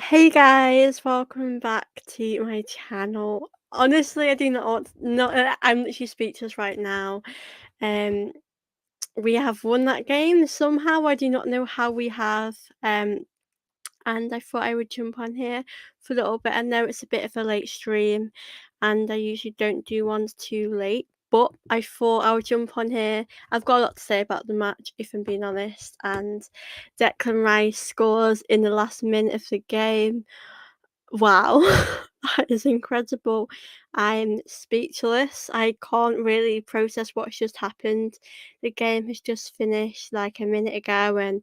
Hey guys, welcome back to my channel. Honestly, I do not want not I'm literally speechless right now. Um we have won that game somehow. I do not know how we have. And I thought I would jump on here for a little bit. I know it's a bit of a late stream and I usually don't do ones too late, but I thought I would jump on here. I've got a lot to say about the match, if I'm being honest. And Declan Rice scores in the last minute of the game. Wow, that is incredible. I'm speechless. I can't really process what's just happened. The game has just finished like a minute ago, and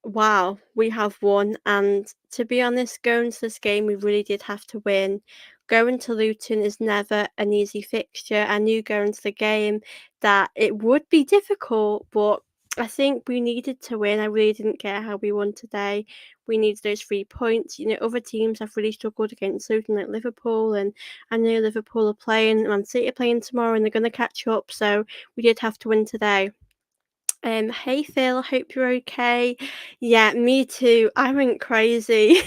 wow, we have won. And to be honest, going to this game, we really did have to win. Going to Luton is never an easy fixture. I knew going to the game that it would be difficult, but I think we needed to win. I really didn't care how we won today. We needed those 3 points. Other teams have really struggled against Luton, like Liverpool, and I know Liverpool are playing, Man City are playing tomorrow, and they're going to catch up. So we did have to win today. Hey Phil, I hope you're okay. Yeah, me too. I went crazy.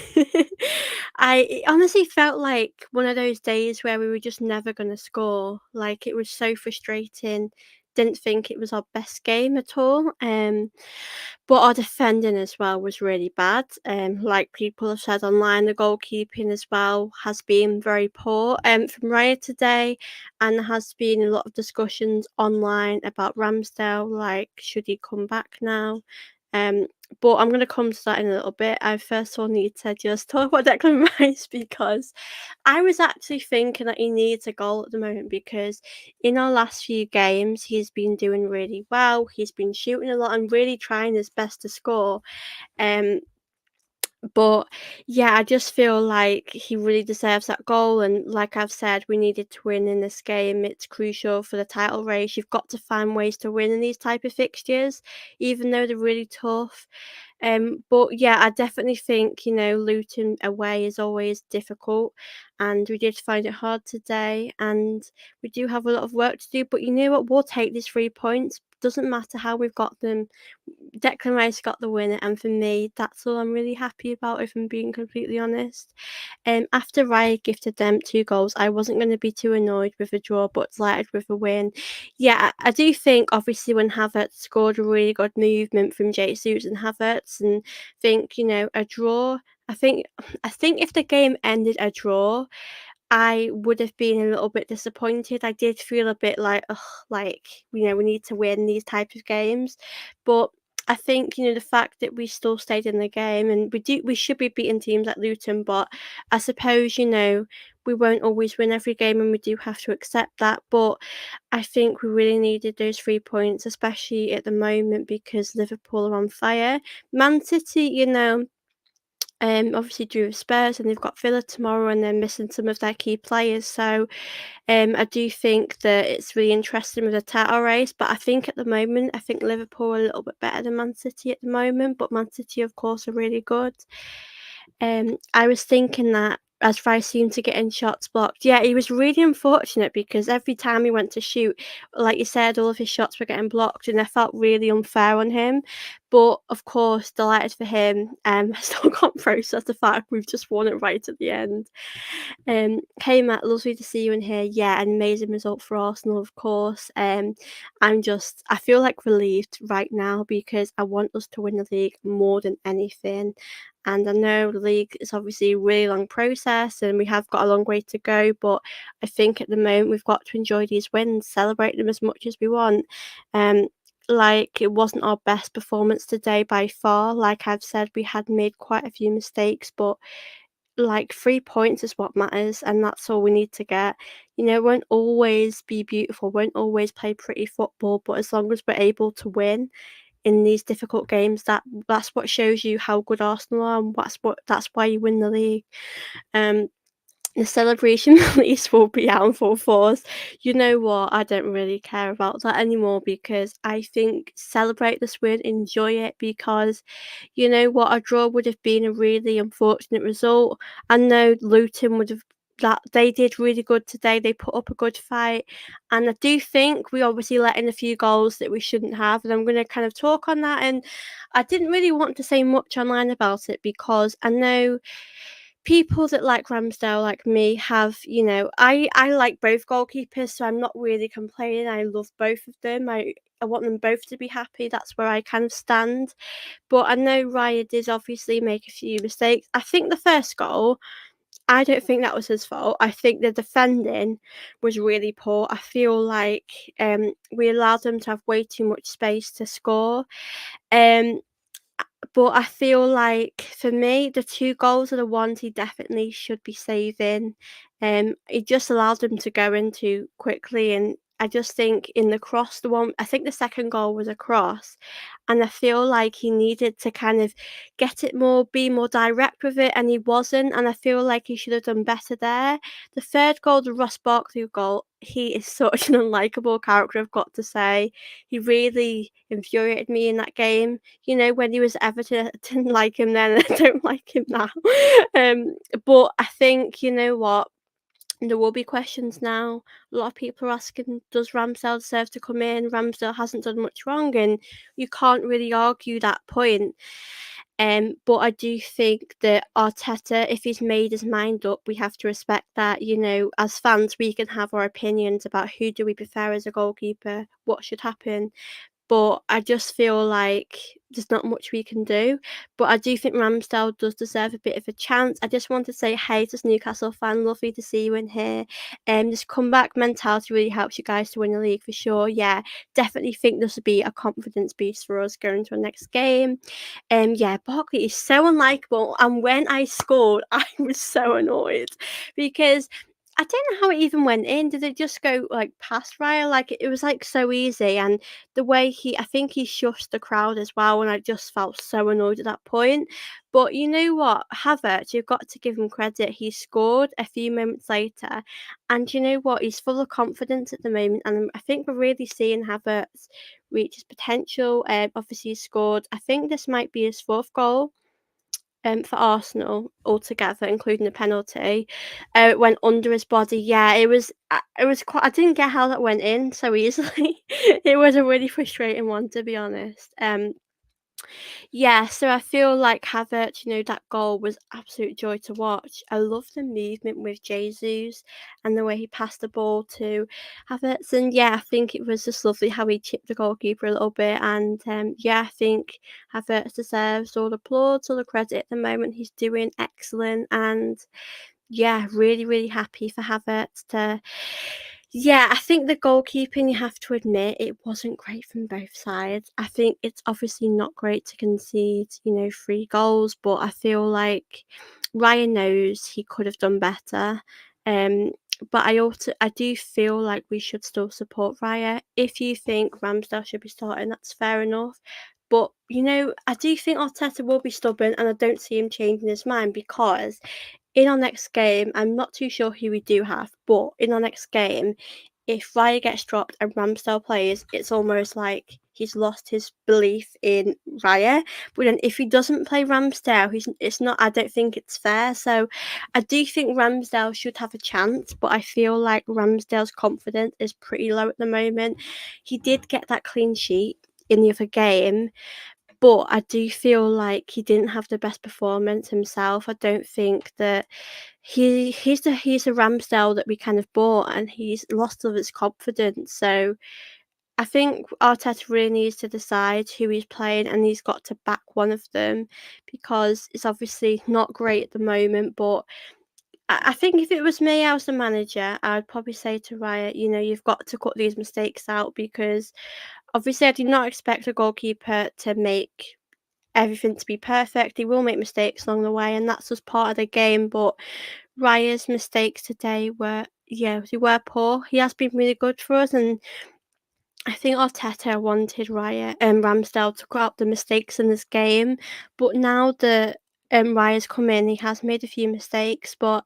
It honestly felt like one of those days where we were just never gonna score. Like it was so frustrating. Didn't think it was our best game at all. But our defending as well was really bad. Like people have said online, the goalkeeping as well has been very poor. From Raya today, and there has been a lot of discussions online about Ramsdale, like should he come back now? Um, but I'm going to come to that in a little bit. I first of all need to just talk about Declan Rice because I was actually thinking that he needs a goal at the moment because in our last few games he's been doing really well. He's been shooting a lot and really trying his best to score. Um, but yeah, I just feel like he really deserves that goal. And like I've said, we needed to win in this game. It's crucial for the title race. You've got to find ways to win in these type of fixtures, even though they're really tough. But yeah, I definitely think Luton away is always difficult, and we did find it hard today. And we do have a lot of work to do. But you know what? We'll take these 3 points. Doesn't matter how we've got them. Declan Rice got the winner, and for me, that's all I'm really happy about, if I'm being completely honest. After Raya gifted them 2 goals, I wasn't going to be too annoyed with a draw, but delighted with a win. Yeah, I do think obviously when Havertz scored a really good movement from Jesus and Havertz, and think a draw. I think I think if the game ended a draw, I would have been a little bit disappointed. I did feel a bit like, ugh, like, we need to win these type of games. But I think, the fact that we still stayed in the game, and we should be beating teams like Luton, but I suppose, we won't always win every game and we do have to accept that. But I think we really needed those 3 points, especially at the moment because Liverpool are on fire. Man City, obviously drew with Spurs and they've got Villa tomorrow and they're missing some of their key players. So I do think that it's really interesting with the title race. But I think at the moment, I think Liverpool are a little bit better than Man City at the moment. But Man City, of course, are really good. I was thinking that as Rice seemed to get in shots blocked, yeah, he was really unfortunate because every time he went to shoot, like you said, all of his shots were getting blocked, and I felt really unfair on him. But of course, delighted for him. I still can't process the fact we've just won it right at the end. Hey Matt, lovely to see you in here. Yeah, an amazing result for Arsenal, of course. I feel like relieved right now because I want us to win the league more than anything. And I know the league is obviously a really long process and we have got a long way to go, but I think at the moment we've got to enjoy these wins, celebrate them as much as we want. Um, like it wasn't our best performance today by far. Like I've said, we had made quite a few mistakes, but like 3 points is what matters, and that's all we need to get. It won't always be beautiful, won't always play pretty football, but as long as we're able to win in these difficult games, that's what shows you how good Arsenal are, and that's why you win the league. Um, the celebration release will be out in full force. You know what? I don't really care about that anymore because I think celebrate this win, enjoy it because you know what? A draw would have been a really unfortunate result. I know Luton would have that they did really good today. They put up a good fight, and I do think we obviously let in a few goals that we shouldn't have. And I'm going to kind of talk on that. And I didn't really want to say much online about it because I know people that like Ramsdale, like me, have I like both goalkeepers, so I'm not really complaining. I love both of them. I want them both to be happy. That's where I kind of stand. But I know Raya did obviously make a few mistakes. I think the first goal, I don't think that was his fault. I think the defending was really poor. I feel like we allowed them to have way too much space to score. Um, but I feel like for me, the 2 goals are the ones he definitely should be saving. He just allowed them to go into quickly, and I just think in the cross, I think the second goal was a cross, and I feel like he needed to kind of get it more, be more direct with it, and he wasn't, and I feel like he should have done better there. The third goal, the Ross Barkley goal, he is such an unlikable character, I've got to say. He really infuriated me in that game. When he was Everton, I didn't like him then, and I don't like him now. Um, but I think, you know what? There will be questions now. A lot of people are asking, does Ramsdale deserve to come in? Ramsdale hasn't done much wrong, and you can't really argue that point. But I do think that Arteta, if he's made his mind up, we have to respect that. As fans, we can have our opinions about who do we prefer as a goalkeeper, what should happen. But I just feel like there's not much we can do. But I do think Ramsdale does deserve a bit of a chance. I just want to say hey to this Newcastle fan. Lovely to see you in here. This comeback mentality really helps you guys to win the league for sure. Yeah, definitely think this would be a confidence boost for us going to our next game. Yeah, Barkley is so unlikable. And when I scored, I was so annoyed because I don't know how it even went in. Did it just go like past Raya? Like it was like so easy, and the way I think he shushed the crowd as well, and I just felt so annoyed at that point. But you know what, Havertz, you've got to give him credit. He scored a few moments later, and you know what, he's full of confidence at the moment, and I think we're really seeing Havertz reach his potential. Obviously, he scored. I think this might be his fourth goal for Arsenal altogether, including the penalty. It went under his body. Yeah, it was quite. I didn't get how that went in so easily. It was a really frustrating one, to be honest. Yeah, so I feel like Havertz, that goal was absolute joy to watch. I love the movement with Jesus and the way he passed the ball to Havertz. And yeah, I think it was just lovely how he chipped the goalkeeper a little bit. And yeah, I think Havertz deserves all the applause, all the credit at the moment. He's doing excellent. And yeah, really, really happy for Havertz to. Yeah, I think the goalkeeping, you have to admit, it wasn't great from both sides. I think it's obviously not great to concede, 3 goals, but I feel like Ryan knows he could have done better. Um, but I do feel like we should still support Raya. If you think Ramsdale should be starting, that's fair enough. But I do think Arteta will be stubborn, and I don't see him changing his mind because in our next game, I'm not too sure who we do have, but in our next game, if Raya gets dropped and Ramsdale plays, it's almost like he's lost his belief in Raya. But then if he doesn't play Ramsdale, it's not. I don't think it's fair. So I do think Ramsdale should have a chance, but I feel like Ramsdale's confidence is pretty low at the moment. He did get that clean sheet in the other game, but I do feel like he didn't have the best performance himself. I don't think that he's a Ramsdale that we kind of bought, and he's lost of his confidence. So I think Arteta really needs to decide who he's playing, and he's got to back one of them because it's obviously not great at the moment. But I think if it was me, I was the manager, I would probably say to Riot, you've got to cut these mistakes out because obviously I did not expect a goalkeeper to make everything to be perfect. He will make mistakes along the way, and that's just part of the game. But Raya's mistakes today were, yeah, they were poor. He has been really good for us, and I think Arteta wanted Ramsdale to cut out the mistakes in this game. But now that Raya's come in, he has made a few mistakes, but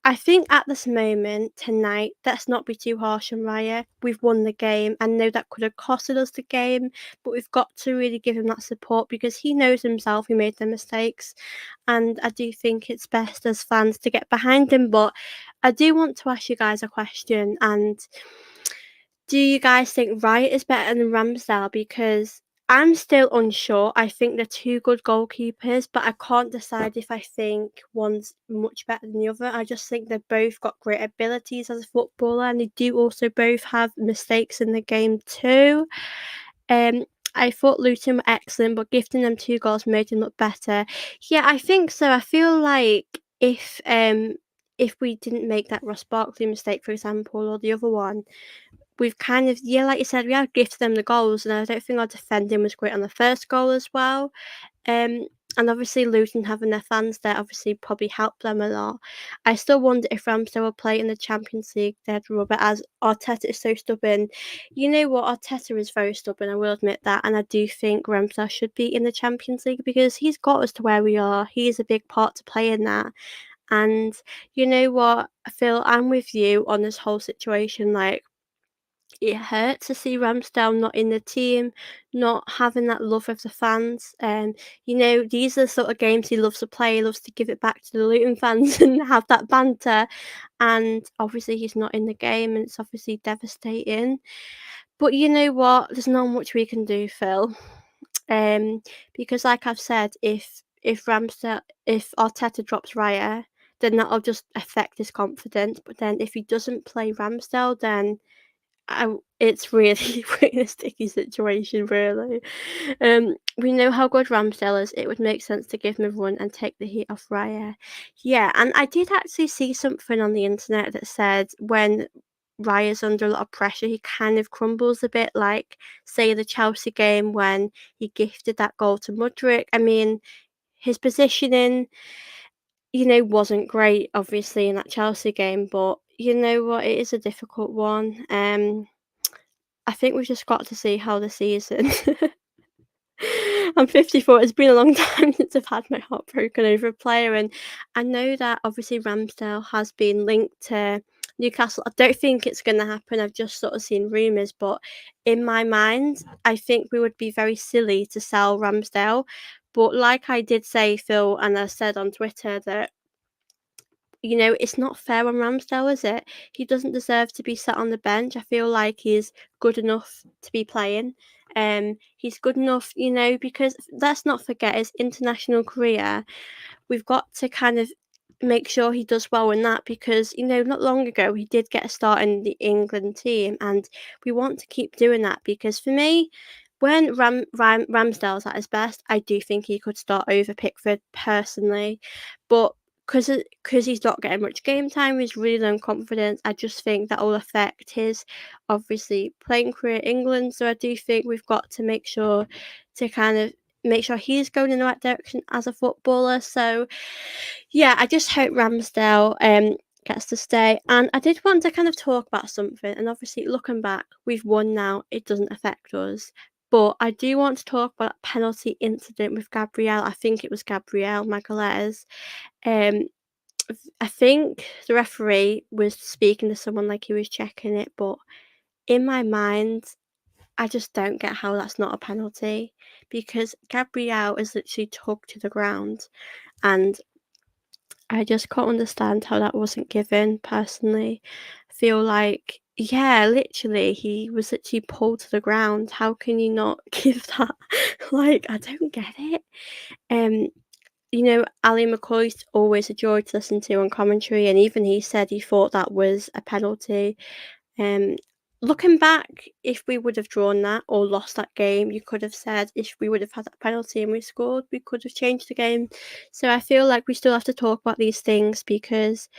I think at this moment tonight, let's not be too harsh on Raya. We've won the game. I know that could have costed us the game, but we've got to really give him that support because he knows himself he made the mistakes. And I do think it's best as fans to get behind him. But I do want to ask you guys a question, and do you guys think Wright is better than Ramsdale? Because I'm still unsure. I think they're two good goalkeepers, but I can't decide if I think one's much better than the other. I just think they've both got great abilities as a footballer, and they do also both have mistakes in the game too. Um, I thought Luton were excellent, but gifting them 2 goals made them look better. Yeah, I think so. I feel like if we didn't make that Ross Barkley mistake, for example, or the other one, we've kind of, yeah, like you said, we have gifted them the goals, and I don't think our defending was great on the first goal as well. Um, and obviously Luton having their fans there obviously probably helped them a lot. I still wonder if Ramsdale will play in the Champions League. They'd rubber as Arteta is so stubborn. You know what? Arteta is very stubborn, I will admit that. And I do think Ramsdale should be in the Champions League because he's got us to where we are. He is a big part to play in that. And you know what, Phil, I'm with you on this whole situation. Like, it hurt to see Ramsdale not in the team, not having that love of the fans. You know, these are the sort of games he loves to play. He loves to give it back to the Luton fans and have that banter. And obviously, he's not in the game, and it's obviously devastating. But you know what? There's not much we can do, Phil. Because like I've said, if Arteta drops Raya, then that'll just affect his confidence. But then if he doesn't play Ramsdale, then it's really we're in a sticky situation, really. We know how good Ramsdale is. It would make sense to give him a run and take the heat off Raya. Yeah, and I did actually see something on the internet that said when Raya's under a lot of pressure, he kind of crumbles a bit, like, say, the Chelsea game when he gifted that goal to Mudryk. I mean, his positioning, wasn't great, obviously, in that Chelsea game, but you know what? It is a difficult one. I think we've just got to see how the season I'm 54, it's been a long time since I've had my heart broken over a player, and I know that obviously Ramsdale has been linked to Newcastle. I don't think it's gonna happen, I've just sort of seen rumours, but in my mind, I think we would be very silly to sell Ramsdale. But like I did say, Phil, and I said on Twitter that it's not fair on Ramsdale, is it? He doesn't deserve to be sat on the bench. I feel like he's good enough to be playing. He's good enough, because let's not forget his international career. We've got to kind of make sure he does well in that because, not long ago he did get a start in the England team, and we want to keep doing that because for me, when Ramsdale's at his best, I do think he could start over Pickford personally, but because he's not getting much game time, he's really low in confidence. I just think that will affect his obviously playing career in England. So I do think we've got to make sure to kind of make sure he's going in the right direction as a footballer. So yeah, I just hope Ramsdale gets to stay. And I did want to kind of talk about something. And obviously, looking back, we've won now. It doesn't affect us. But I do want to talk about that penalty incident with Gabriel. I think it was Gabriel Magalhaes. Um, I think the referee was speaking to someone like he was checking it, but in my mind, I just don't get how that's not a penalty because Gabriel is literally tugged to the ground, and I just can't understand how that wasn't given personally. I feel like, yeah, literally, he was literally pulled to the ground. How can you not give that? Like, I don't get it. Um, Ali McCoy's always a joy to listen to on commentary, and even he said he thought that was a penalty. Um, Looking back, if we would have drawn that or lost that game, you could have said if we would have had that penalty and we scored, we could have changed the game. So I feel like we still have to talk about these things because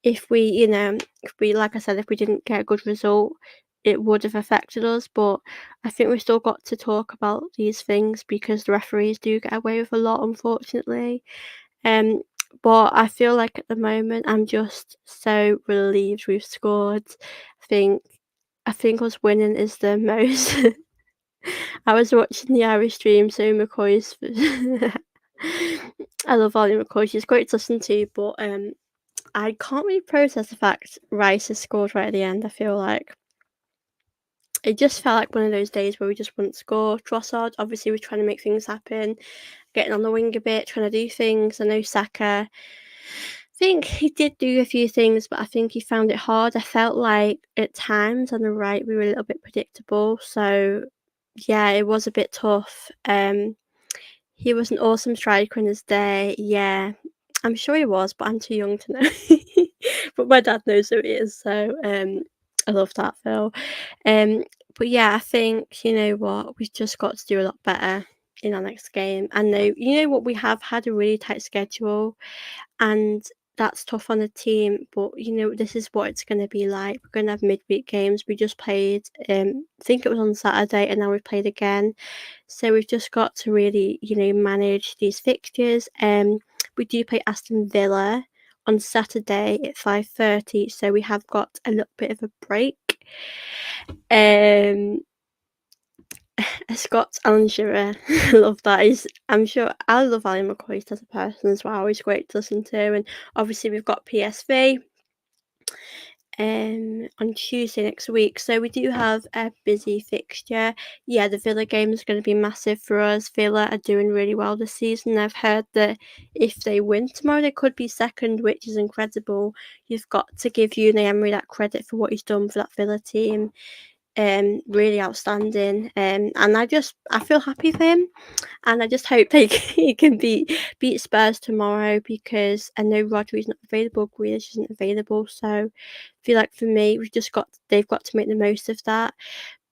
like I said, if we didn't get a good result, it would have affected us. But I think we've still got to talk about these things because the referees do get away with a lot, unfortunately. Um, but I feel like at the moment I'm just so relieved we've scored. I think I think us winning is the most. I was watching the Irish stream, so McCoy's. I love Ollie McCoy. She's great to listen to, but I can't really process the fact Rice has scored right at the end. I feel like it just felt like one of those days where we just wouldn't score. Trossard obviously was trying to make things happen, getting on the wing a bit, trying to do things. I know Saka think he did do a few things, but I think he found it hard. I felt like at times on the right we were a little bit predictable. So yeah, it was a bit tough. He was an awesome striker in his day. Yeah, I'm sure he was, but I'm too young to know. But my dad knows who he is, so I love that, Phil. Um, but yeah, I think you know what we've just got to do a lot better in our next game. And know you know what we have had a really tight schedule, and that's tough on the team. But you know this is what it's going to be like. We're going to have midweek games. We just played. I think it was on Saturday, and now we've played again. So we've just got to really, you know, manage these fixtures. We do play Aston Villa on Saturday at 5:30, so we have got a little bit of a break. Um, Scott's Alan Shearer, I love that. I'm sure I love Ali McCoy as a person as well. He's great to listen to, and obviously we've got PSV on Tuesday next week. So we do have a busy fixture. Yeah, the Villa game is going to be massive for us. Villa are doing really well this season. I've heard that if they win tomorrow, they could be second, which is incredible. You've got to give Unai Emery that credit for what he's done for that Villa team. Really outstanding. And I feel happy for him, and I just hope they he can beat Spurs tomorrow because I know Rodri's not available, Grealish isn't available, so I feel like for me they've got to make the most of that.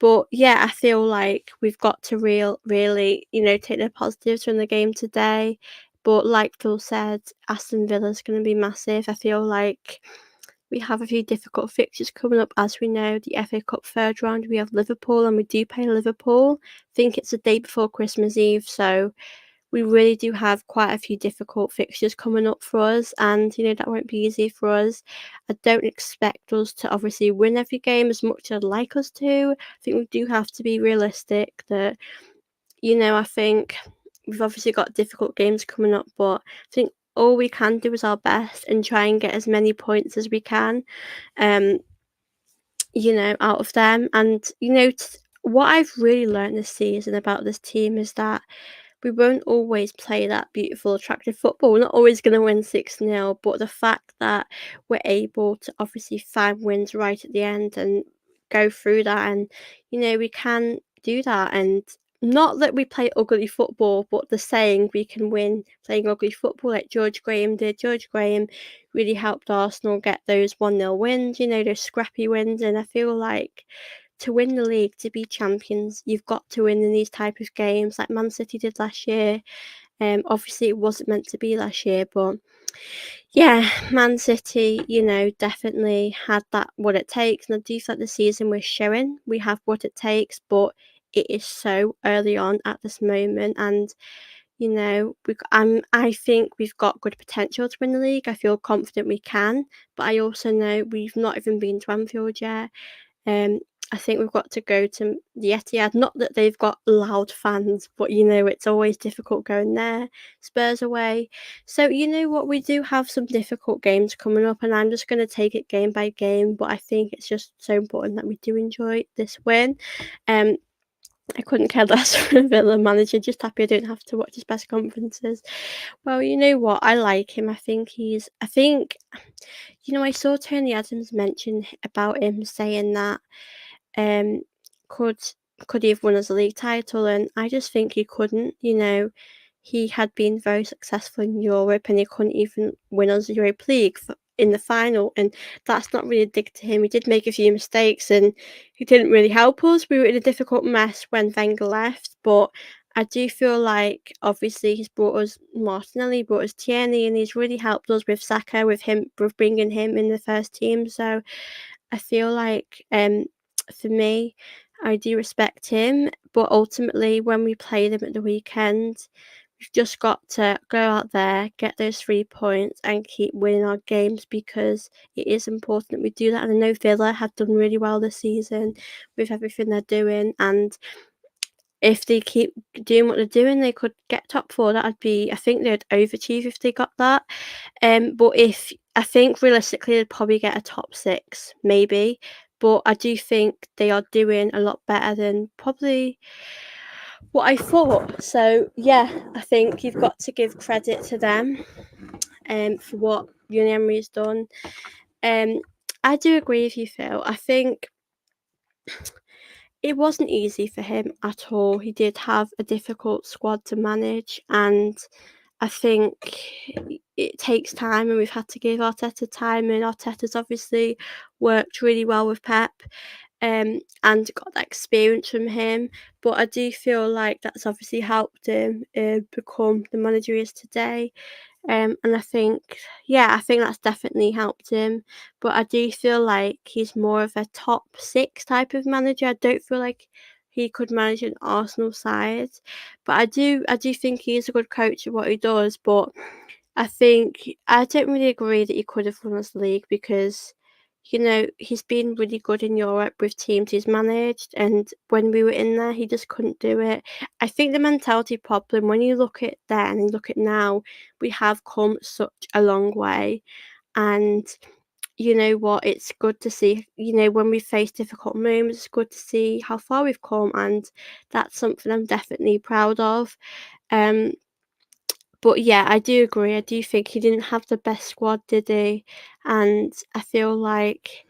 But yeah, I feel like we've got to really, you know, take the positives from the game today. But like Phil said, Aston Villa's going to be massive. I feel like we have a few difficult fixtures coming up, as we know. The FA Cup third round, we have Liverpool, and we do play Liverpool. I think it's the day before Christmas Eve, so we really do have quite a few difficult fixtures coming up for us, and you know that won't be easy for us. I don't expect us to obviously win every game as much as I'd like us to. I think we do have to be realistic that, you know, I think we've obviously got difficult games coming up, but I think all we can do is our best and try and get as many points as we can, um, you know, out of them. And, you know, what I've really learned this season about this team is that we won't always play that beautiful, attractive football. We're not always going to win 6-0, but the fact that we're able to obviously find wins right at the end and go through that, and you know, we can do that. And not that we play ugly football, but the saying we can win playing ugly football, like George Graham did. George Graham really helped Arsenal get those 1-0 wins, you know, those scrappy wins. And I feel like to win the league, to be champions, you've got to win in these type of games like Man City did last year. Obviously it wasn't meant to be last year, but yeah, Man City, you know, definitely had that what it takes. And I do feel like the season we're showing we have what it takes, but it is so early on at this moment. And you know, I think we've got good potential to win the league. I feel confident we can, but I also know we've not even been to Anfield yet. Um, I think we've got to go to the Etihad. Not that they've got loud fans, but you know it's always difficult going there. Spurs away, so you know what, we do have some difficult games coming up, and I'm just going to take it game by game. But I think it's just so important that we do enjoy this win. Um, I couldn't care less for a Villa manager. Just happy I don't have to watch his press conferences. Well, you know what? I like him. I think, you know, I saw Tony Adams mention about him saying that um, could could he have won us a league title? And I just think he couldn't. You know, he had been very successful in Europe, and he couldn't even win us the Europa League in the final. And that's not really a dig to him. He did make a few mistakes, and he didn't really help us. We were in a difficult mess when Wenger left, but I do feel like obviously he's brought us Martinelli, brought us Tierney, and he's really helped us with Saka, with bringing him in the first team. So I feel like for me, I do respect him, but ultimately, when we play them at the weekend, we've just got to go out there, get those 3 points, and keep winning our games because it is important that we do that. And I know Villa have done really well this season with everything they're doing, and if they keep doing what they're doing, they could get top four. That'd be, I think they'd overachieve if they got that. But if I think realistically they'd probably get a top six, maybe. But I do think they are doing a lot better than probably what I thought. So yeah, I think you've got to give credit to them. for what Unai Emery's done. Um, I do agree with you, Phil. I think it wasn't easy for him at all. He did have a difficult squad to manage, and I think it takes time, and we've had to give Arteta time, and Arteta's obviously worked really well with Pep, and got that experience from him. But I do feel like that's obviously helped him become the manager he is today. And I think, yeah, I think that's definitely helped him. But I do feel like he's more of a top six type of manager. I don't feel like he could manage an Arsenal side. But I do think he's a good coach at what he does. But I think I don't really agree that he could have won us the league because, he's been really good in Europe with teams he's managed, and when we were in there, he just couldn't do it. I think the mentality problem, when you look at then and look at now, we have come such a long way, and you know what? It's good to see, when we face difficult moments, it's good to see how far we've come, and that's something I'm definitely proud of. Um, but yeah, I do agree. I do think he didn't have the best squad, did he? And I feel like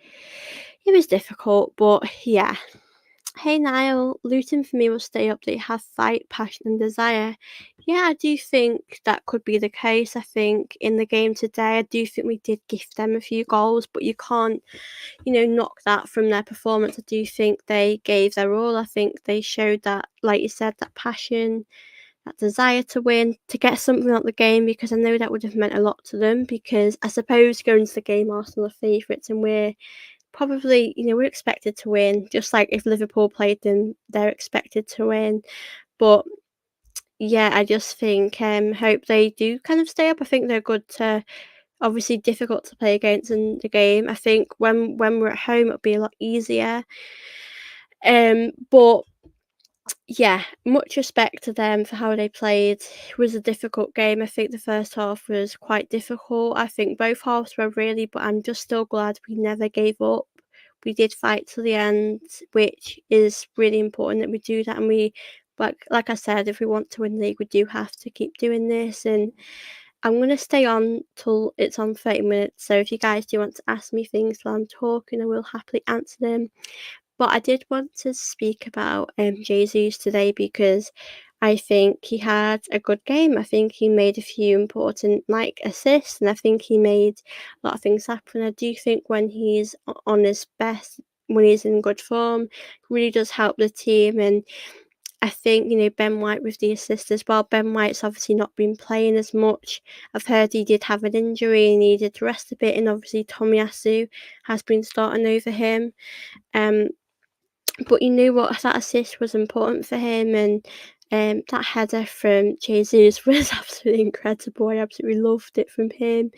it was difficult, but yeah. Hey Niall, Luton for me will stay up. They have fight, passion, and desire. Yeah, I do think that could be the case. I think in the game today, I do think we did gift them a few goals, but you can't, knock that from their performance. I do think they gave their all. I think they showed that, like you said, that passion, that desire to win, to get something out of the game, because I know that would have meant a lot to them. Because I suppose going to the game, Arsenal are favourites, and we're probably, we're expected to win. Just like if Liverpool played them, they're expected to win. But yeah, I just think hope they do kind of stay up. I think they're good to obviously difficult to play against in the game. I think when we're at home it'll be a lot easier. But yeah, much respect to them for how they played. It was a difficult game. I think the first half was quite difficult. I think both halves were really, but I'm just still glad we never gave up. We did fight to the end, which is really important that we do that. And like I said, if we want to win the league, we do have to keep doing this. And I'm going to stay on till it's on 30 minutes. So if you guys do want to ask me things while I'm talking, I will happily answer them. But I did want to speak about Jesus today because I think he had a good game. I think he made a few important assists, and I think he made a lot of things happen. I do think when he's on his best, when he's in good form, really does help the team. And I think, Ben White with the assist as well. Ben White's obviously not been playing as much. I've heard he did have an injury and needed to rest a bit, and obviously Tomiyasu has been starting over him. Um, but you knew what, that assist was important for him, and that header from Jesus was absolutely incredible. I absolutely loved it from him.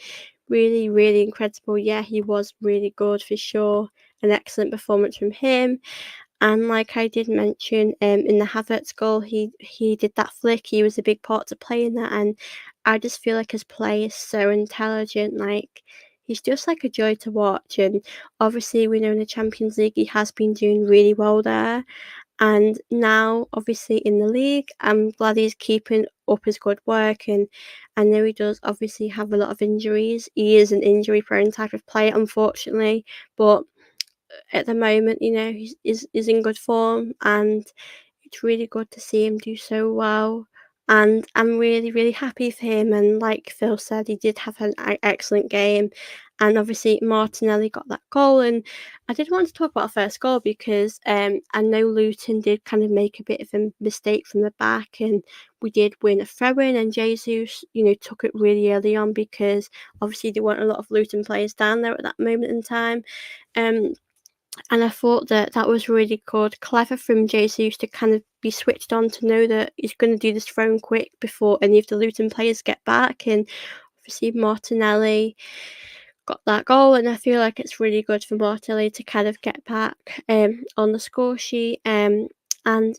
Really, really incredible. Yeah, he was really good for sure. An excellent performance from him. And like I did mention, in the Havertz goal, he did that flick. He was a big part to play in that, and I just feel like his play is so intelligent. Like he's just like a joy to watch. And obviously, we know in the Champions League he has been doing really well there. And now, obviously, in the league, I'm glad he's keeping up his good work. And I know he does obviously have a lot of injuries. He is an injury-prone type of player, unfortunately, but at the moment, he's in good form, and it's really good to see him do so well. And I'm really, really happy for him. And like Phil said, he did have an excellent game. And obviously, Martinelli got that goal. And I did want to talk about our first goal because I know Luton did kind of make a bit of a mistake from the back, and we did win a throw in. And Jesus, took it really early on because obviously there weren't a lot of Luton players down there at that moment in time. Um, and I thought that that was really good, clever from Jesus to kind of be switched on to know that he's going to do this throw quick before any of the Luton players get back. And obviously Martinelli got that goal, and I feel like it's really good for Martinelli to kind of get back on the score sheet. And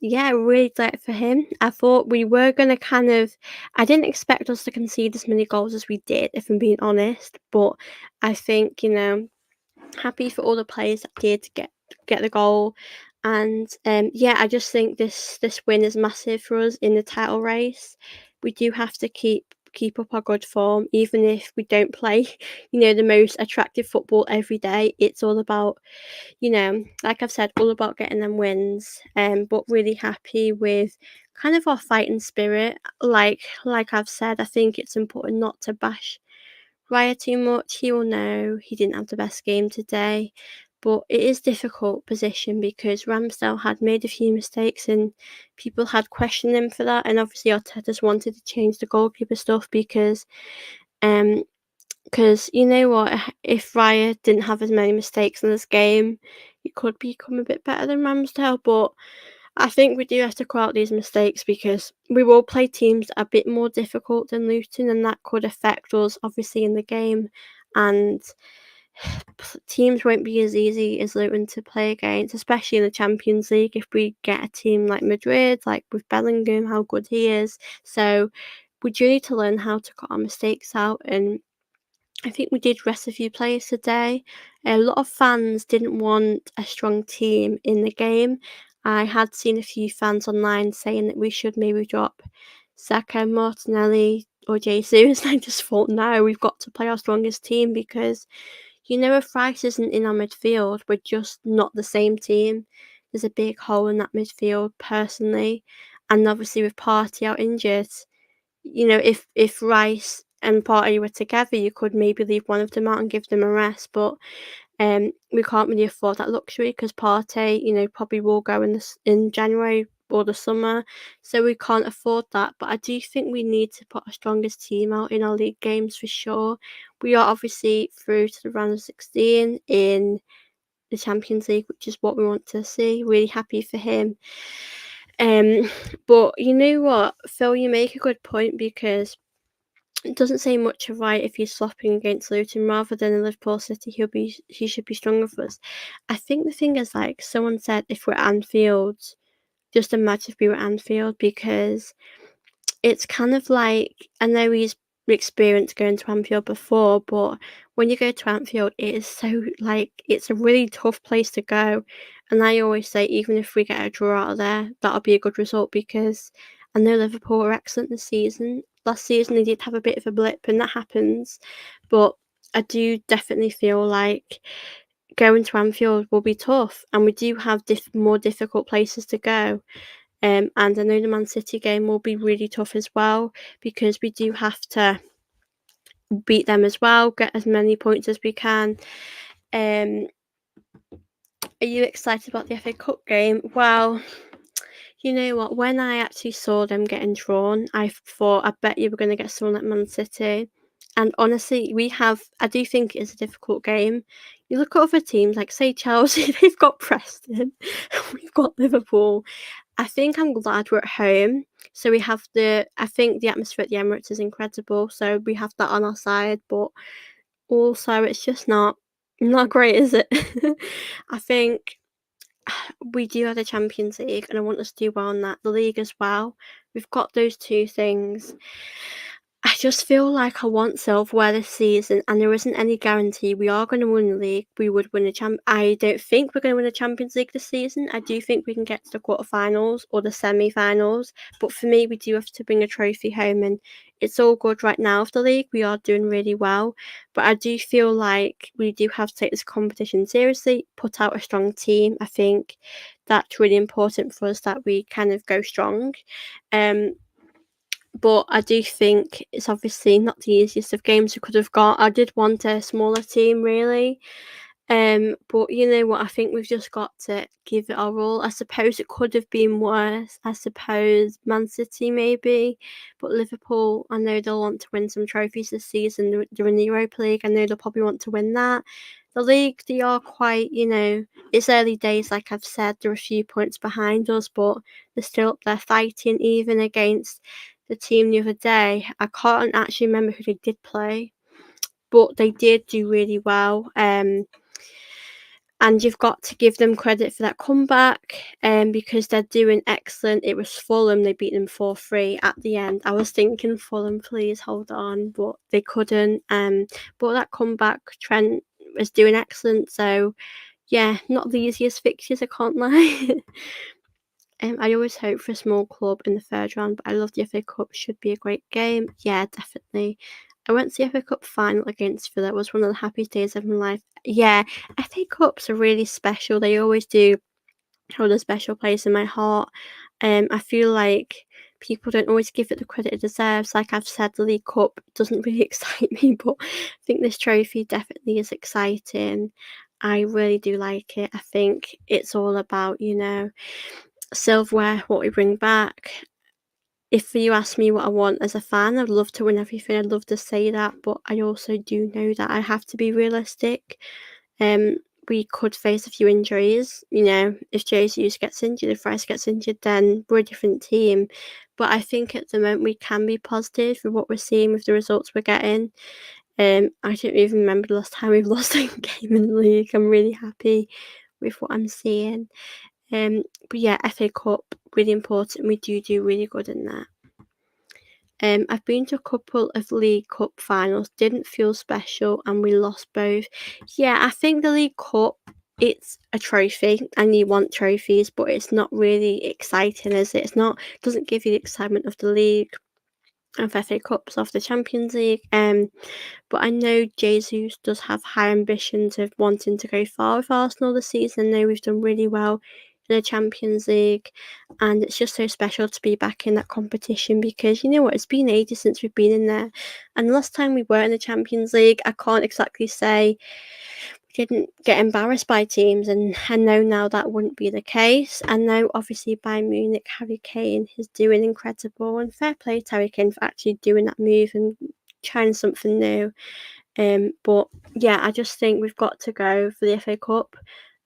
yeah, really glad for him. I thought we were going to I didn't expect us to concede as many goals as we did, if I'm being honest. But I think, happy for all the players that did get the goal. And yeah, I just think this win is massive for us in the title race. We do have to keep keep up our good form, even if we don't play, the most attractive football every day. It's all about, like I've said, all about getting them wins. But really happy with kind of our fighting spirit. Like I've said, I think it's important not to bash Raya too much. He will know he didn't have the best game today. But it is difficult position because Ramsdale had made a few mistakes and people had questioned him for that. And obviously Arteta's wanted to change the goalkeeper stuff um because you know what, if Raya didn't have as many mistakes in this game, he could become a bit better than Ramsdale. But I think we do have to call out these mistakes because we will play teams a bit more difficult than Luton, and that could affect us obviously in the game. And teams won't be as easy as Luton to play against, especially in the Champions League. If we get a team like Madrid, like with Bellingham, how good he is. So we do need to learn how to cut our mistakes out, and I think we did rest a few players today. A lot of fans didn't want a strong team in the game. I had seen a few fans online saying that we should maybe drop Saka, Martinelli, or Jesus. I just thought, no, we've got to play our strongest team because, if Rice isn't in our midfield, we're just not the same team. There's a big hole in that midfield, personally. And obviously, with Partey out injured, if Rice and Partey were together, you could maybe leave one of them out and give them a rest. But we can't really afford that luxury because Partey, probably will go in January or the summer, so we can't afford that. But I do think we need to put our strongest team out in our league games for sure. We are obviously through to the round of 16 in the Champions League, which is what we want to see. Really happy for him. Um, but you know what, Phil, you make a good point because it doesn't say much of right if he's flopping against Luton rather than in Liverpool City. He should be stronger for us. I think the thing is, like someone said, if we're at Anfield, just imagine if we were at Anfield because it's kind of like, I know he's experienced going to Anfield before, but when you go to Anfield, it is so like it's a really tough place to go. And I always say, even if we get a draw out of there, that'll be a good result because I know Liverpool were excellent this season. Last season they did have a bit of a blip, and that happens. But I do definitely feel like going to Anfield will be tough, and we do have more difficult places to go. And I know the Man City game will be really tough as well because we do have to beat them as well, get as many points as we can. Um, are you excited about the FA Cup game? Well, you know what? When I actually saw them getting drawn, I thought, I bet you were going to get someone like Man City. And honestly, I do think it's a difficult game. You look at other teams, like say Chelsea, they've got Preston, we've got Liverpool. I think I'm glad we're at home. So I think the atmosphere at the Emirates is incredible. So we have that on our side, but also it's just not great, is it? I think we do have the Champions League, and I want us to do well in that. The league as well. We've got those two things. I just feel like I want silverware this season, and there isn't any guarantee we are going to win the league. We would win the I don't think we're going to win the Champions League this season. I do think we can get to the quarterfinals or the semi-finals, but for me, we do have to bring a trophy home, and it's all good right now for the league. We are doing really well, but I do feel like we do have to take this competition seriously, put out a strong team. I think that's really important for us that we kind of go strong. But I do think it's obviously not the easiest of games we could have got. I did want a smaller team, really. But you know what? I think we've just got to give it our all. I suppose it could have been worse. I suppose Man City maybe, but Liverpool, I know they'll want to win some trophies this season. They're in the Europa League. I know they'll probably want to win that. The league, they are quite, it's early days, like I've said. They're a few points behind us, but they're still up there fighting, even against the team the other day. I can't actually remember who they did play, but they did do really well. And you've got to give them credit for that comeback, because they're doing excellent. It was Fulham, they beat them 4-3 at the end. I was thinking, Fulham, please hold on, but they couldn't. But that comeback, Trent was doing excellent. So, yeah, not the easiest fixtures, I can't lie. I always hope for a small club in the third round, but I love the FA Cup. Should be a great game. Yeah, definitely. I went to the FA Cup final against Villa. It was one of the happiest days of my life. Yeah, FA Cups are really special. They always do hold a special place in my heart. I feel like people don't always give it the credit it deserves. Like I've said, the League Cup doesn't really excite me, but I think this trophy definitely is exciting. I really do like it. I think it's all about, silverware, what we bring back. If you ask me what I want as a fan, I'd love to win everything. I'd love to say that, but I also do know that I have to be realistic. Um, we could face a few injuries. If Jesus gets injured, if Rice gets injured, then we're a different team. But I think at the moment we can be positive with what we're seeing with the results we're getting. I don't even remember the last time we've lost a game in the league. I'm really happy with what I'm seeing. But yeah, FA Cup, really important. We do really good in that. I've been to a couple of League Cup finals, didn't feel special, and we lost both. Yeah, I think the League Cup, it's a trophy, and you want trophies, but it's not really exciting, is it? Doesn't give you the excitement of the league, of FA Cups, of the Champions League. But I know Jesus does have high ambitions of wanting to go far with Arsenal this season. I know we've done really well in the Champions League, and it's just so special to be back in that competition because you know what, it's been ages since we've been in there. And the last time we were in the Champions League, I can't exactly say we didn't get embarrassed by teams, and I know now that wouldn't be the case. And now, obviously, Bayern Munich, Harry Kane is doing incredible, and fair play to Harry Kane for actually doing that move and trying something new. But yeah, I just think we've got to go for the FA Cup.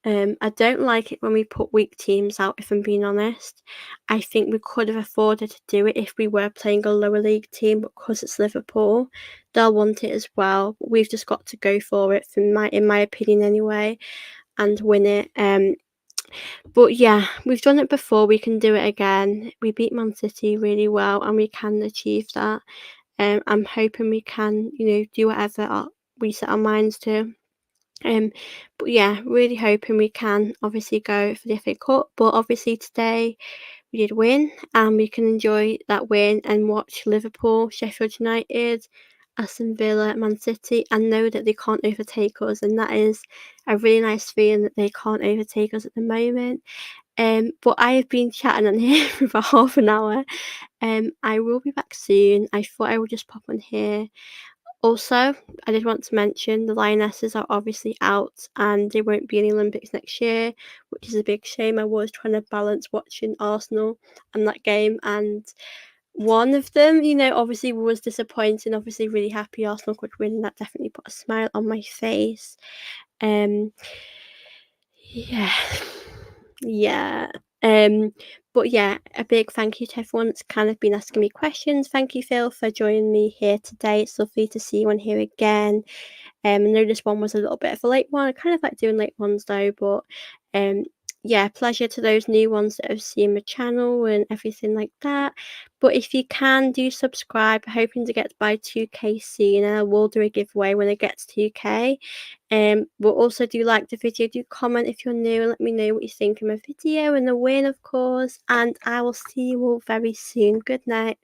I don't like it when we put weak teams out, if I'm being honest. I think we could have afforded to do it if we were playing a lower league team, but because it's Liverpool, they'll want it as well. But we've just got to go for it, in my opinion anyway, and win it. But yeah, we've done it before, we can do it again. We beat Man City really well, and we can achieve that. I'm hoping we can, do whatever we set our minds to. But yeah, really hoping we can obviously go for the FA Cup. But obviously today we did win, and we can enjoy that win and watch Liverpool, Sheffield United, Aston Villa, Man City, and know that they can't overtake us. And that is a really nice feeling that they can't overtake us at the moment. But I have been chatting on here for about half an hour. I will be back soon. I thought I would just pop on here. Also, I did want to mention the Lionesses are obviously out and they won't be in the Olympics next year, which is a big shame. I was trying to balance watching Arsenal and that game, and one of them, obviously was disappointing. Obviously, really happy Arsenal could win, and that definitely put a smile on my face. Um, yeah. Yeah. Um, but yeah, a big thank you to everyone that's kind of been asking me questions. Thank you, Phil, for joining me here today. It's lovely to see you on here again. I know this one was a little bit of a late one. I kind of like doing late ones though, but yeah, pleasure to those new ones that have seen my channel and everything like that. But if you can, do subscribe. Hoping to get by 2k soon. I will do a giveaway when it gets 2k. But also do like the video, do comment if you're new, and let me know what you think of my video and the win, of course. And I will see you all very soon. Good night.